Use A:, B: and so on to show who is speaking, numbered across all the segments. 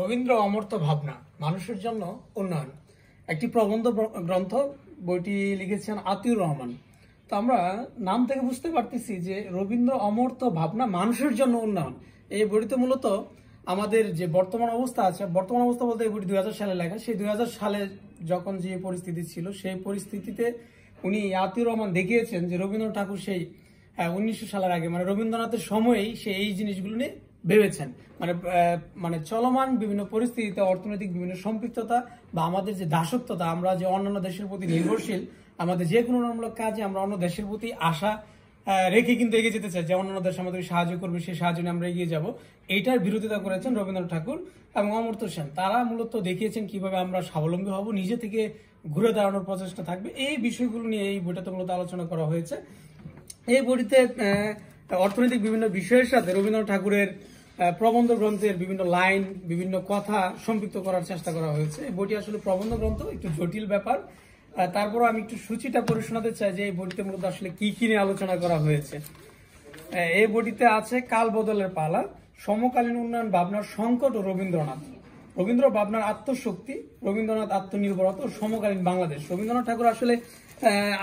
A: রবীন্দ্র অমর্ত্য ভাবনা মানুষের জন্য উন্নয়ন একটি প্রবন্ধ গ্রন্থ। বইটি লিখেছেন আতিউর রহমান। তো আমরা নাম থেকে বুঝতে পারতেছি যে রবীন্দ্র অমর্ত্য ভাবনা মানুষের জন্য উন্নয়ন। এই বইটিতে মূলত আমাদের যে বর্তমান অবস্থা আছে, বর্তমান অবস্থা বলতে এই বইটি 2000 সালে লেখা। সেই 2000 সালে যখন যে পরিস্থিতি ছিল, সেই পরিস্থিতিতে উনি আতিউর রহমান দেখিয়েছেন যে রবীন্দ্র ঠাকুর সেই 1900 সালের আগে মানে রবীন্দ্রনাথের সময়েই সে এই জিনিসগুলো নিয়ে ভেবেছেন। মানে চলমান বিভিন্ন পরিস্থিতিতে অর্থনৈতিক বিভিন্ন সম্পৃক্ততা বা আমাদের যে দাসত্বতা, আমরা যে অন্যান্য দেশের প্রতি নির্ভরশীল, আমাদের যে কোনো উন্নয়নমূলক কাজে আমরা অন্য দেশের প্রতি আশা রেখে কিন্তু এগিয়ে যেতে চাই, যে অন্যান্য দেশ আমাদের সাহায্য করবে, সেই সাহায্য নিয়ে আমরা এগিয়ে যাব। এইটার বিরোধিতা করেছেন রবীন্দ্রনাথ ঠাকুর এবং অমর্ত্য সেন। তারা মূলত দেখিয়েছেন কিভাবে আমরা স্বাবলম্বী হব, নিজে থেকে ঘুরে দাঁড়ানোর প্রচেষ্টা থাকবে। এই বিষয়গুলো নিয়ে এই বইটাতে মূলত আলোচনা করা হয়েছে। এই বইটিতে অর্থনৈতিক বিভিন্ন বিষয়ের সাথে রবীন্দ্রনাথ ঠাকুরের প্রবন্ধ গ্রন্থের বিভিন্ন লাইন, বিভিন্ন কথা সম্পৃক্ত করার চেষ্টা করা হয়েছে। এই বইটি আসলে প্রবন্ধ গ্রন্থ, একটু জটিল ব্যাপার। তারপর আমি একটু সূচিটা পড়ে শোনাতে চাই যে এই বইটিতে মূলত আসলে কি কি নিয়ে আলোচনা করা হয়েছে। এই বইটিতে আছে কাল বদলের পালা, সমকালীন উন্নয়ন ভাবনার সংকট ও রবীন্দ্রনাথ, রবীন্দ্র ভাবনার আত্মশক্তি, রবীন্দ্রনাথ আত্মনির্ভরতা ও সমকালীন বাংলাদেশ। রবীন্দ্রনাথ ঠাকুর আসলে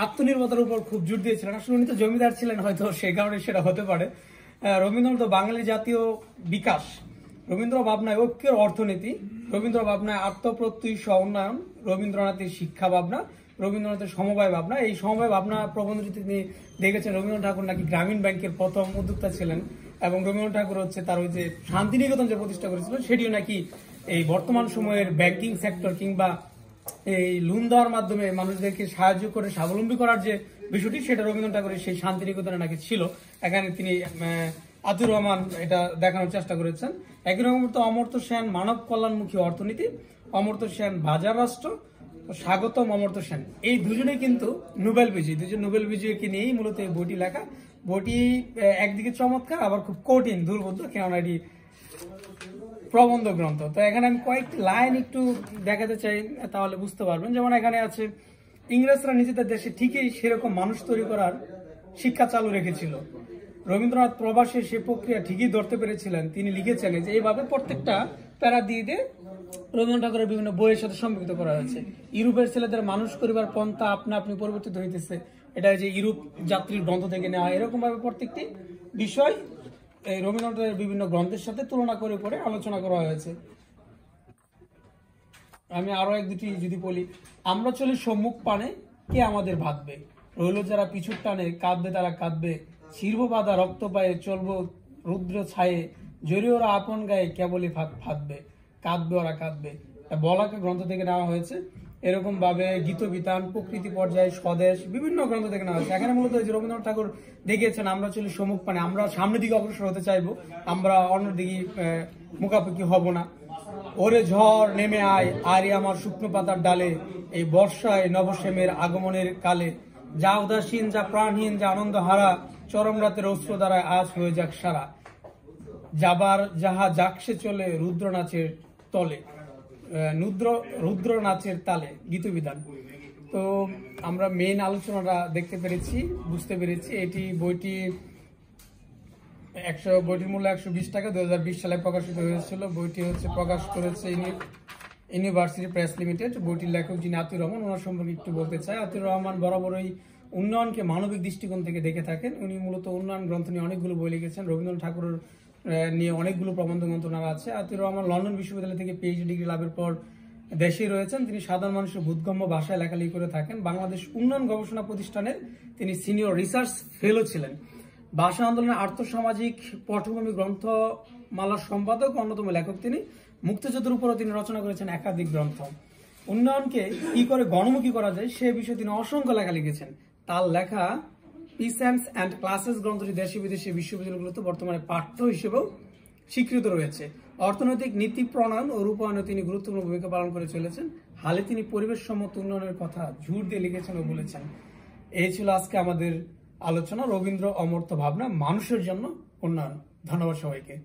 A: আত্মনির্ভরতার উপর খুব জোর দিয়েছিলেন। আসলে উনি তো জমিদার ছিলেন, হয়তো সেই কারণে সেটা হতে পারে। রবীন্দ্রনাথ বাঙালি জাতীয় বিকাশ, রবীন্দ্র ভাবনায় ঐক্যের অর্থনীতি, রবীন্দ্র ভাবনায় আত্মপ্রত্যয় সহ উন্নয়ন, রবীন্দ্রনাথের শিক্ষা ভাবনা, রবীন্দ্রনাথের সমবায় ভাবনা। এই সমবায় ভাবনা প্রবন্ধটি তিনি দেখেছেন রবীন্দ্রনাথ ঠাকুর নাকি গ্রামীণ ব্যাংকের প্রথম উদ্যোক্তা ছিলেন, এবং রবীন্দ্রনাথ ঠাকুর হচ্ছে তার ওই যে শান্তিনিকেতন যে প্রতিষ্ঠা করেছিলেন, সেটিও নাকি এই বর্তমান সময়ের ব্যাংকিং সেক্টর কিংবা এই লোন দেওয়ার মাধ্যমে মানুষদেরকে সাহায্য করে স্বাবলম্বী করার যে বিষয়টি, সেটা রবীন্দ্রনাথ ঠাকুরের সেই শান্তিনিকেতনে নাকি ছিল। এখানে তিনি আতিউর রহমান এটা দেখানোর চেষ্টা করেছেন। একই রকম অমর্ত্য সেন মানব কল্যাণমুখী অর্থনীতি, অমর্ত্য সেন বাজার রাষ্ট্র, স্বাগতম অমর্ত্য সেন। এই দুজনেই কিন্তু নোবেল বিজয়ী, দুজন নোবেল বিজয়ীকে নিয়েই মূলত এই বইটি লেখা। বইটি একদিকে চমৎকার, আবার খুব কঠিন, দুর্বোধ্য, কেননা এটি প্রবন্ধ গ্রন্থ। তো এখানে আমি কয়েকটি লাইন একটু দেখাতে চাই, তাহলে বুঝতে পারবেন। যেমন এখানে আছে, ইংরেজরা নিজেদের দেশে ঠিকই সেরকম মানুষ তৈরি করার শিক্ষা চালু রেখেছিল। রবীন্দ্রনাথ প্রবাসে সে প্রক্রিয়া ঠিকই ধরতে পেরেছিলেন। তিনি লিখেছেন যে এইভাবে প্রত্যেকটা প্যারা দিয়ে দিয়ে রবীন্দ্রনাথ ঠাকুরের বিভিন্ন বইয়ের সাথে সম্পৃক্ত করা হয়েছে। ইউরোপের ছেলেদের মানুষ করিবার পন্থা আপনা আপনি পরিবর্তিত হইতেছে, এটা যে ইউরোপ যাত্রীর গ্রন্থ থেকে নেওয়া। এরকম ভাবে প্রত্যেকটি বিষয় এই রবীন্দ্রনাথের বিভিন্ন গ্রন্থের সাথে তুলনা করে করে আলোচনা করা হয়েছে। আমি আরো এক দুটি যদি বলি, আমরা চলি সম্মুখ পানে, কে আমাদের ভাববে, রইল যারা পিছুর টানে, কাঁদবে তারা কাঁদবে, ছিড়ব বাঁধা রক্ত পায়ে, চলবো রুদ্র ছায়ে, জরি ওরা আপন গায়ে, কেবলই ফাঁদবে, কাঁদবে ওরা কাঁদবে। বলাকে গ্রন্থ থেকে নেওয়া হয়েছে। এরকম ভাবে গীত বিতান, প্রকৃতি পর্যায়ে, স্বদেশ, বিভিন্ন গ্রন্থ থেকে নেওয়া হয়েছে। এখানে মূলত রবীন্দ্রনাথ ঠাকুর দেখিয়েছেন আমরা চলি সম্মুখ পানে, আমরা সামনের দিকে অগ্রসর হতে চাইবো, আমরা অন্যদিকে মুখাপেক্ষি হব না। ওরে ঝড় নেমে আয়, আরে আমার শুকনো পাতার ডালে, এই বর্ষায় নবশ্যামের আগমনের কালে, যা উদাসীন, যা প্রাণহীন, যা আনন্দ হারা, চরম রাতের অস্ত্র দ্বারায় আজ হয়ে যাক সারা, যাবার যাহা যাকসে চলে রুদ্র নাচের তলে, রুদ্র নাচের তালে, গীতবিধান। তো আমরা মেইন আলোচনাটা দেখতে পেরেছি, বুঝতে পেরেছি। এটি বইটির মূল্য 120 টাকা, 2020 সালে প্রকাশিত হয়েছিল। বইটি প্রকাশ করেছে ইউনিভার্সিটি প্রেস লিমিটেড। বইটির লেখক যিনি আতিউর রহমান, ওনার সম্পর্কে একটু বলতে চাই। আতিউর রহমান বরাবরই উন্নয়নকে মানবিক দৃষ্টিকোণ থেকে দেখে থাকেন। উনি মূলত উন্নয়ন গ্রন্থ নিয়ে অনেকগুলো বই লিখেছেন। রবীন্দ্রনাথ ঠাকুরের নিয়ে অনেকগুলো প্রবন্ধ গ্রন্থ আছে। আতিউর রহমান লন্ডন বিশ্ববিদ্যালয় থেকে পিএইচডি ডিগ্রি লাভের পর দেশেই রয়েছেন। তিনি সাধারণ মানুষের বোধগম্য ভাষায় লেখালেখি করে থাকেন। বাংলাদেশ উন্নয়ন গবেষণা প্রতিষ্ঠানের তিনি সিনিয়র রিসার্চ ফেলো ছিলেন। ভাষা আন্দোলনের আর্থসামাজিক পটভূমি গ্রন্থমালার সম্পাদক, অন্যতম লেখক তিনি। মুক্তিযুদ্ধের উপরও তিনি রচনা করেছেন একাধিক গ্রন্থ। উন্নয়নকে কি করে গণমুখী করা যায় সে বিষয়ে তিনি অসংখ্য লেখা লিখেছেন। তার লেখা পিসেন্স অ্যান্ড ক্লাসেস গ্রন্থটি দেশি বিদেশি বিশ্ববিদ্যালয়গুলোতে বর্তমানে পাঠ্য হিসেবেও স্বীকৃত রয়েছে। অর্থনৈতিক নীতি প্রণয়ন ও রূপায়ণে তিনি গুরুত্বপূর্ণ ভূমিকা পালন করে চলেছেন। হালে তিনি পরিবেশ সম্মত উন্নয়নের কথা জোর দিয়ে লিখেছেন ও বলেছেন। এই ছিল আজকে আমাদের আলোচনা, রবীন্দ্র অমর্ত্য ভাবনা মানুষের জন্য উন্নয়ন। ধন্যবাদ সবাইকে।